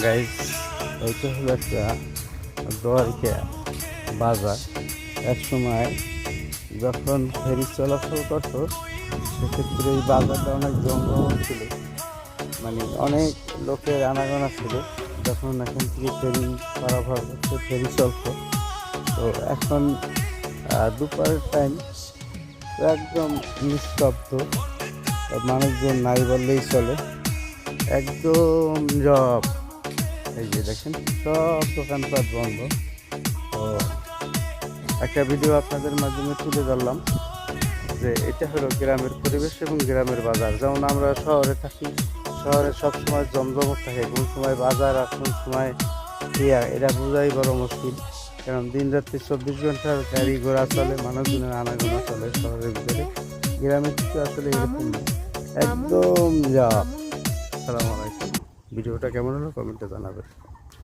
Guys, এইটা হলো একটা দোয়ারিকা বাজার। এক সময় যখন ফেরি চলাচল করতো সেক্ষেত্রে এই বাজারটা অনেক জমজমট ছিল, মানে অনেক লোকের আনাগোনা ছিল। যখন এখান থেকে ফেরি পারাপার করতে ফেরি চলতো, তো এখন দুপুরের টাইম একদম নিস্তব্ধ, মানুষজন নাই বললেই চলে, একদম জব। এই যে দেখেন সব দোকানপাট বন্ধ। তো একটা ভিডিও আপনাদের মাধ্যমে তুলে ধরলাম যে এটা হলো গ্রামের পরিবেশ এবং গ্রামের বাজার। যেমন আমরা শহরে থাকি, শহরে সব সময় জমজমট থাকে, কোন সময় বাজার আর কোন সময় এটা বোঝাই বড় মুশকিল। কারণ দিন রাত্রি 24 ঘন্টার গাড়ি ঘোড়া চলে, মানুষজনের আনাগোনা চলে শহরের ভিতরে। গ্রামের কিছু আসলে এরকম না, একদম যা। আসসালামু আলাইকুম। ভিডিওটা কেমন হলো কমেন্টে জানাবেন।